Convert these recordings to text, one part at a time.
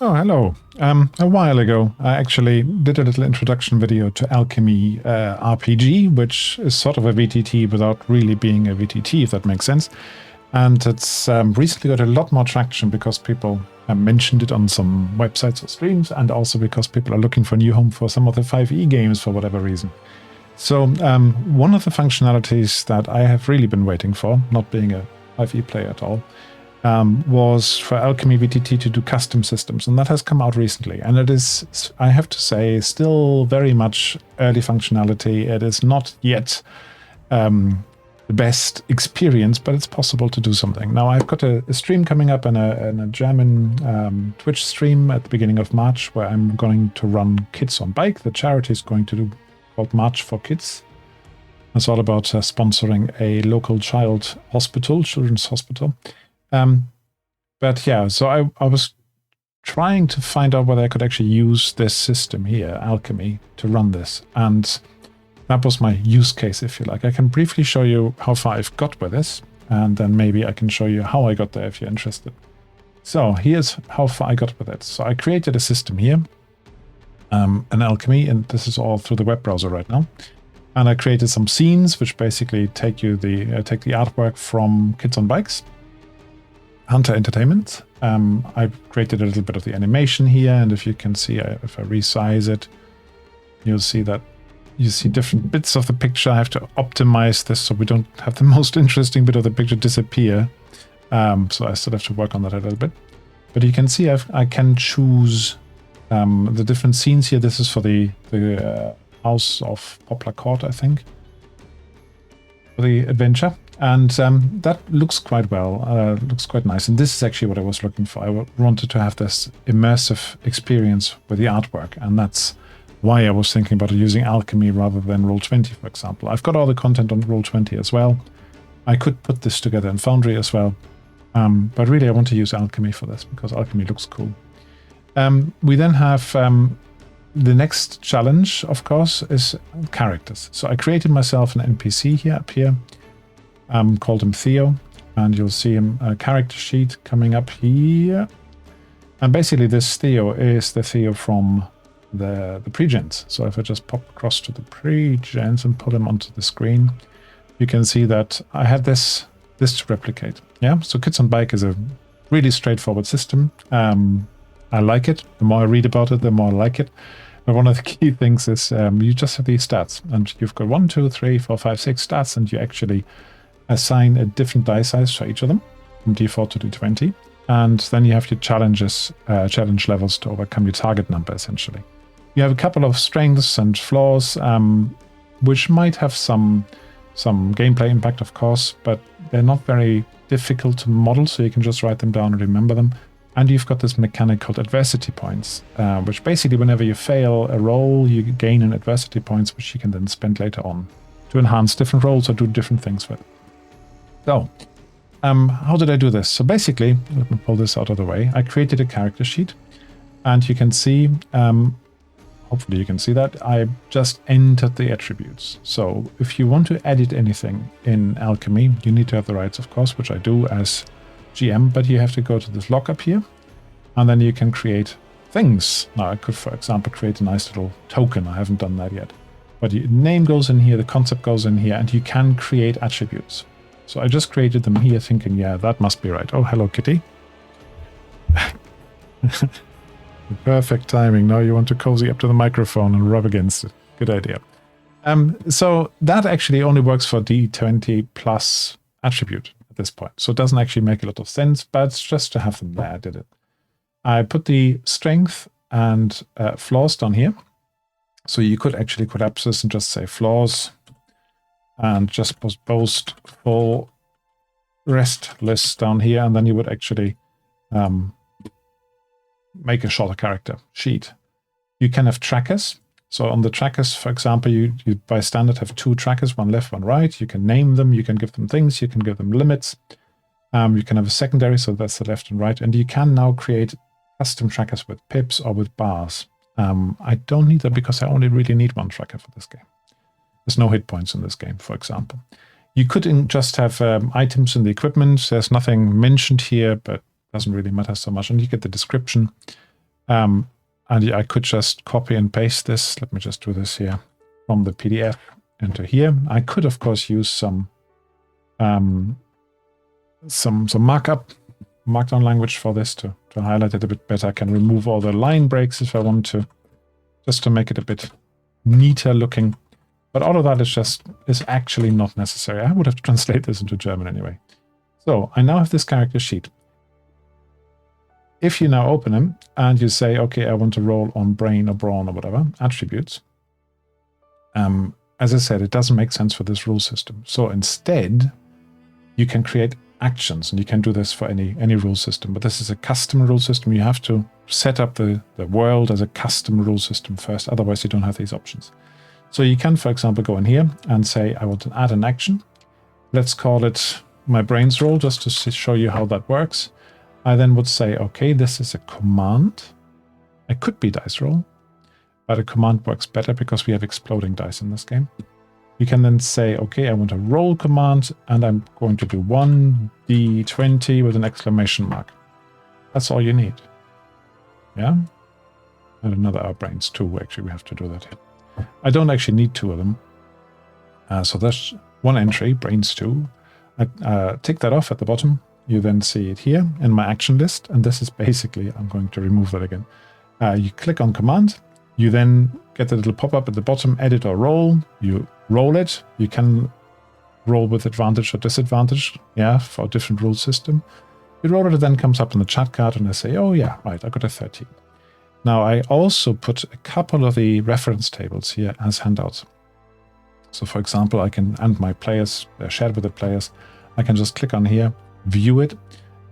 Oh, hello. A while ago, I actually did a little introduction video to Alchemy RPG, which is sort of a VTT without really being a VTT, if that makes sense. And it's recently got a lot more traction because people mentioned it on some websites or streams, and also because people are looking for a new home for some of the 5e games for whatever reason. So one of the functionalities that I have really been waiting for, not being a 5e player at all, was for Alchemy VTT to do custom systems, and that has come out recently. And it is, I have to say, still very much early functionality. It is not yet the best experience, but it's possible to do something. Now, I've got a stream coming up in a German Twitch stream at the beginning of March, where I'm going to run Kids on Bike. The charity is going to do called March for Kids. It's all about sponsoring a local children's hospital. But yeah, so I was trying to find out whether I could actually use this system here, Alchemy, to run this. And that was my use case, if you like. I can briefly show you how far I've got with this, and then maybe I can show you how I got there if you're interested. So here's how far I got with it. So I created a system here, an Alchemy, and this is all through the web browser right now. And I created some scenes, which basically take the artwork from Kids on Bikes. Hunter Entertainment. I've created a little bit of the animation here, and if you can see, if I resize it, you'll see that you see different bits of the picture. I have to optimize this so we don't have the most interesting bit of the picture disappear. So I still have to work on that a little bit. But you can see I can choose the different scenes here. This is for the House of Poplar Court, I think, for the adventure. And that looks quite well, looks quite nice. And this is actually what I was looking for. I wanted to have this immersive experience with the artwork. And that's why I was thinking about using Alchemy rather than Roll20, for example. I've got all the content on Roll20 as well. I could put this together in Foundry as well. But really, I want to use Alchemy for this because Alchemy looks cool. We then have the next challenge, of course, is characters. So I created myself an NPC here, up here. Called him Theo, and you'll see him a character sheet coming up here. And basically this Theo is the Theo from the pre-gens. So if I just pop across to the pre-gens and put him onto the screen, you can see that I had this to replicate. Yeah, so Kids on Bike is a really straightforward system. I like it. The more I read about it, the more I like it. But one of the key things is you just have these stats, and you've got 1, 2, 3, 4, 5, 6 stats, and you actually assign a different die size for each of them, from D4 to D20, and then you have your challenge levels to overcome your target number, essentially. You have a couple of strengths and flaws, which might have some gameplay impact, of course, but they're not very difficult to model, so you can just write them down and remember them. And you've got this mechanic called adversity points, which basically whenever you fail a roll, you gain an adversity points, which you can then spend later on to enhance different rolls or do different things with. So, how did I do this? So basically, let me pull this out of the way. I created a character sheet, and you can see, hopefully you can see that, I just entered the attributes. So if you want to edit anything in Alchemy, you need to have the rights, of course, which I do as GM, but you have to go to this lockup here, and then you can create things. Now, I could, for example, create a nice little token. I haven't done that yet. But your name goes in here, the concept goes in here, and you can create attributes. So I just created them here thinking, yeah, that must be right. Oh, hello, kitty. Perfect timing. Now you want to cozy up to the microphone and rub against it. Good idea. So that actually only works for D20 plus attribute at this point. So it doesn't actually make a lot of sense, but it's just to have them there. I did it. I put the strength and flaws down here. So you could actually collapse this and just say flaws and just post full rest list down here, and then you would actually make a shorter character sheet. You can have trackers. So on the trackers, for example, you by standard have 2 trackers, one left, one right. You can name them, you can give them things, you can give them limits. You can have a secondary, so that's the left and right. And you can now create custom trackers with pips or with bars. I don't need that because I only really need 1 tracker for this game. There's no hit points in this game, for example. You could just have items in the equipment. There's nothing mentioned here, but doesn't really matter so much. And you get the description. And I could just copy and paste this. Let me just do this here from the PDF into here. I could, of course, use some markdown language for this to highlight it a bit better. I can remove all the line breaks if I want to, just to make it a bit neater looking. But all of that is actually not necessary. I would have to translate this into German anyway. So I now have this character sheet. If you now open them and you say, okay, I want to roll on brain or brawn or whatever, attributes, as I said, it doesn't make sense for this rule system. So instead, you can create actions, and you can do this for any rule system. But this is a custom rule system. You have to set up the world as a custom rule system first. Otherwise, you don't have these options. So you can, for example, go in here and say, I want to add an action. Let's call it my brains roll, just to show you how that works. I then would say, okay, this is a command. It could be dice roll, but a command works better because we have exploding dice in this game. You can then say, okay, I want a roll command, and I'm going to do 1d20 with an exclamation mark. That's all you need. Yeah? And another our brains too, actually, we have to do that here. I don't actually need two of them. So there's one entry, brains 2. I tick that off at the bottom. You then see it here in my action list, and this is basically, I'm going to remove that again. You click on command, you then get the little pop-up at the bottom, edit or roll. You roll it. You can roll with advantage or disadvantage, yeah, for a different rule system. You roll it, it then comes up in the chat card, and I say, oh yeah, right, I got a 13. Now I also put a couple of the reference tables here as handouts. So for example, I can, and my players, they're shared with the players, I can just click on here, view it,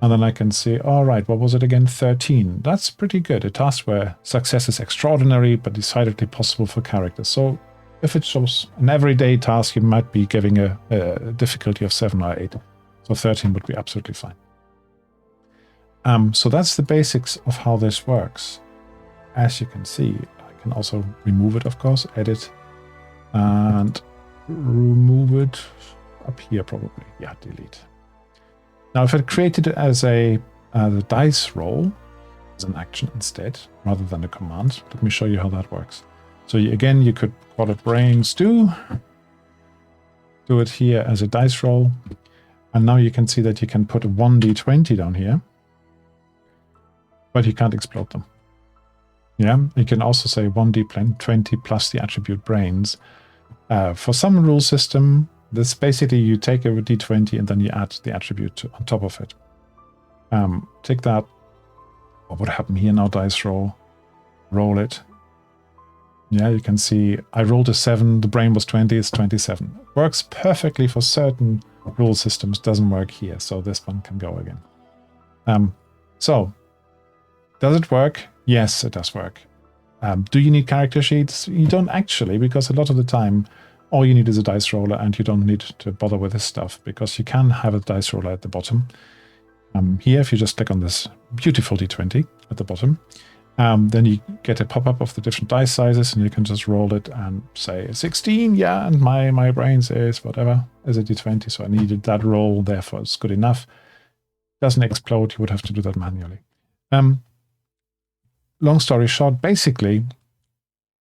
and then I can see, all right, what was it again? 13. That's pretty good. A task where success is extraordinary, but decidedly possible for characters. So if it shows an everyday task, you might be giving a difficulty of 7 or 8. So 13 would be absolutely fine. So that's the basics of how this works. As you can see, I can also remove it, of course, edit, and remove it up here probably. Yeah, delete. Now, if I created it as the dice roll, as an action instead, rather than a command, let me show you how that works. So again, you could call it brains do it here as a dice roll, and now you can see that you can put a 1d20 down here, but you can't explode them. Yeah, you can also say 1d20 plus the attribute brains. For some rule system, this basically you take a d20 and then you add the attribute on top of it. Take that. What would happen here now? Dice roll. Roll it. Yeah, you can see I rolled a 7. The brain was 20. It's 27. Works perfectly for certain rule systems. Doesn't work here. So this one can go again. So does it work? Yes, it does work. Do you need character sheets? You don't actually, because a lot of the time, all you need is a dice roller, and you don't need to bother with this stuff, because you can have a dice roller at the bottom. Here, if you just click on this beautiful d20 at the bottom, then you get a pop-up of the different dice sizes, and you can just roll it and say 16, yeah, and my brains is whatever, is a d20, so I needed that roll, therefore it's good enough. Doesn't explode, you would have to do that manually. Long story short, basically,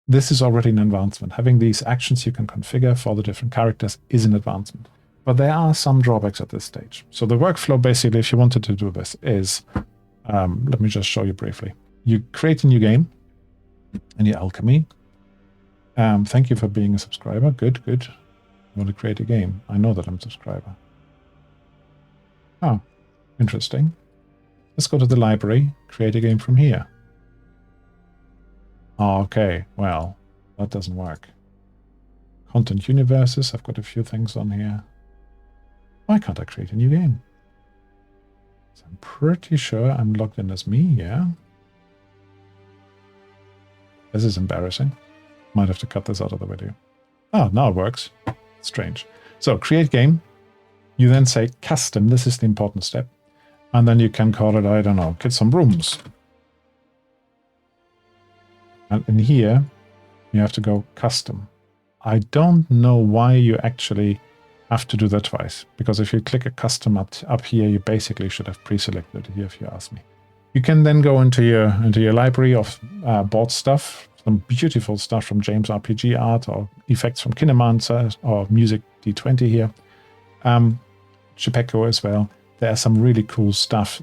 this is already an advancement. Having these actions you can configure for the different characters is an advancement. But there are some drawbacks at this stage. So the workflow, basically, if you wanted to do this, is, let me just show you briefly. You create a new game in your Alchemy. Thank you for being a subscriber. Good, good. You want to create a game. I know that I'm a subscriber. Oh, interesting. Let's go to the library, create a game from here. Oh, okay, well, that doesn't work. Content universes, I've got a few things on here. Why can't I create a new game? So I'm pretty sure I'm logged in as me, yeah? This is embarrassing. Might have to cut this out of the video. Oh, now it works. Strange. So, create game. You then say custom, this is the important step. And then you can call it, I don't know, get some rooms. And in here, you have to go custom. I don't know why you actually have to do that twice. Because if you click a custom up here, you basically should have pre-selected it here, if you ask me. You can then go into your library of bought stuff, some beautiful stuff from James RPG art, or effects from Kinemancer, or music D20 here. Chipeko as well. There's some really cool stuff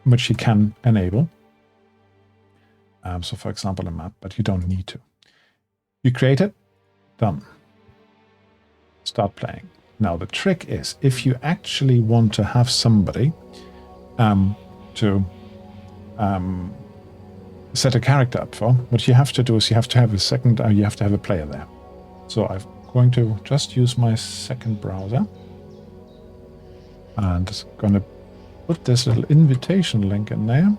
which you can enable. So for example, a map, but you don't need to. You create it, done. Start playing. Now the trick is, if you actually want to have somebody to set a character up for, what you have to do is you have to have a player there. So I'm going to just use my second browser and going to put this little invitation link in there.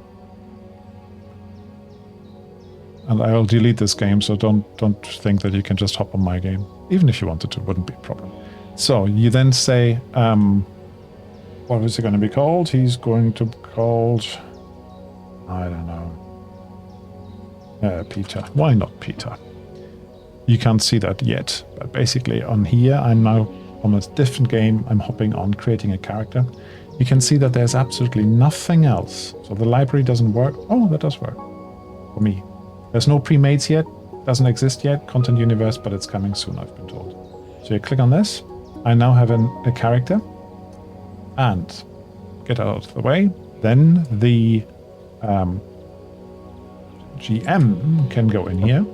And I will delete this game, so don't think that you can just hop on my game. Even if you wanted to, it wouldn't be a problem. So you then say, what is it going to be called? He's going to be called, I don't know, Peter. Why not Peter? You can't see that yet, but basically on here, I'm now on a different game. I'm hopping on creating a character. You can see that there's absolutely nothing else. So the library doesn't work. Oh, that does work for me. There's no pre-mates yet, doesn't exist yet, content universe, but it's coming soon, I've been told. So you click on this, I now have a character, and get out of the way, then the GM can go in here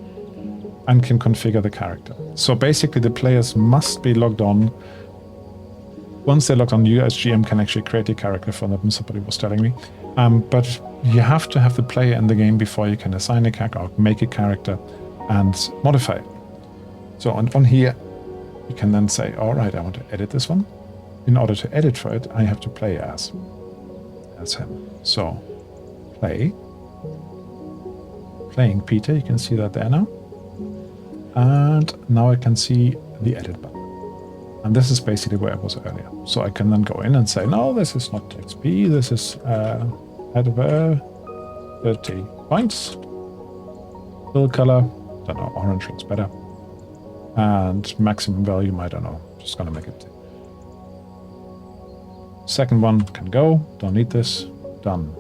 and can configure the character. So basically the players must be logged on. Once they're logged on, you as GM can actually create a character for them, somebody was telling me. But you have to have the player in the game before you can assign a character or make a character and modify it. So on here, you can then say, all right, I want to edit this one. In order to edit for it, I have to play as him. So playing Peter, you can see that there now. And now I can see the edit button. And this is basically where I was earlier. So I can then go in and say, no, this is not XP, this is add 30 points. Fill color, don't know, orange looks better. And maximum value, I don't know, just gonna make it. Second one can go, don't need this, done.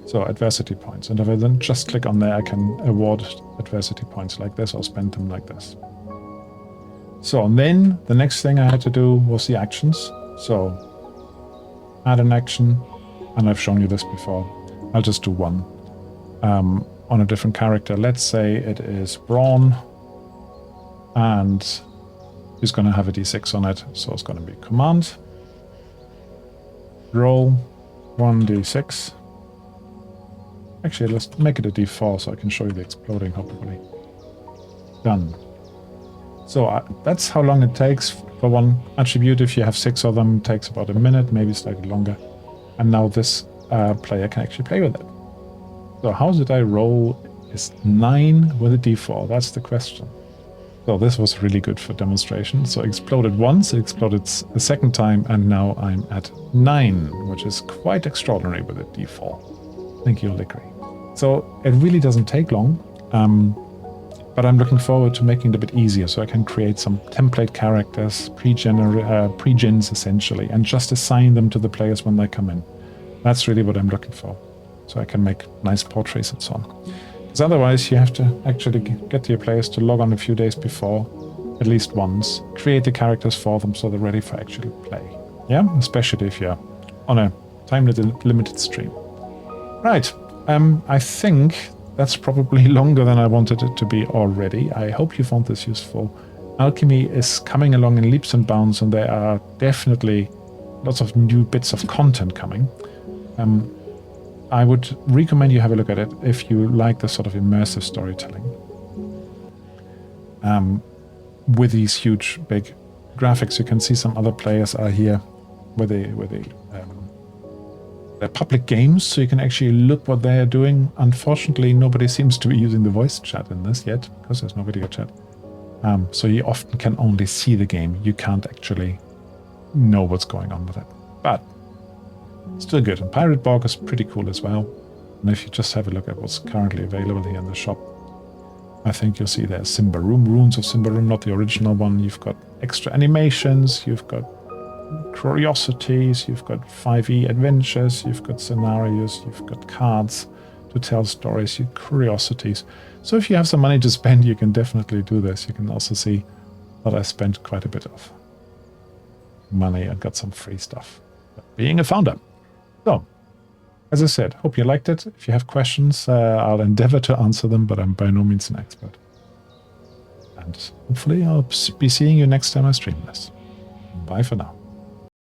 So adversity points, and if I then just click on there, I can award adversity points like this or spend them like this. So and then the next thing I had to do was the actions. So add an action, and I've shown you this before. I'll just do one on a different character. Let's say it is Braun, and he's going to have a d6 on it. So it's going to be command, roll 1d6. Actually, let's make it a d4 so I can show you the exploding, hopefully. Done. So that's how long it takes for one attribute. If you have 6 of them, it takes about a minute, maybe slightly longer. And now this player can actually play with it. So how did I roll? Is 9 with a d4? That's the question. So this was really good for demonstration. So it exploded once, it exploded a second time, and now I'm at 9, which is quite extraordinary with a d4. I think you'll agree. So it really doesn't take long, but I'm looking forward to making it a bit easier so I can create some template characters, pre-gens essentially, and just assign them to the players when they come in. That's really what I'm looking for. So I can make nice portraits and so on. Because otherwise you have to actually get your players to log on a few days before, at least once, create the characters for them so they're ready for actual play. Yeah, especially if you're on a time-limited stream. Right, I think that's probably longer than I wanted it to be already. I hope you found this useful. Alchemy is coming along in leaps and bounds, and there are definitely lots of new bits of content coming. I would recommend you have a look at it if you like the sort of immersive storytelling. With these huge, big graphics, you can see some other players are here with they're public games, so you can actually look what they're doing. Unfortunately, nobody seems to be using the voice chat in this yet, because there's no video chat. So you often can only see the game. You can't actually know what's going on with it. But still good. And Pirate Borg is pretty cool as well. And if you just have a look at what's currently available here in the shop, I think you'll see there's Simbaroom, Runes of Simbaroom, not the original one. You've got extra animations, you've got curiosities, you've got 5e adventures, you've got scenarios, you've got cards to tell stories, your curiosities. So if you have some money to spend, you can definitely do this. You can also see that I spent quite a bit of money and got some free stuff being a founder. So, as I said, hope you liked it. If you have questions, I'll endeavor to answer them, but I'm by no means an expert. And hopefully I'll be seeing you next time I stream this. Bye for now.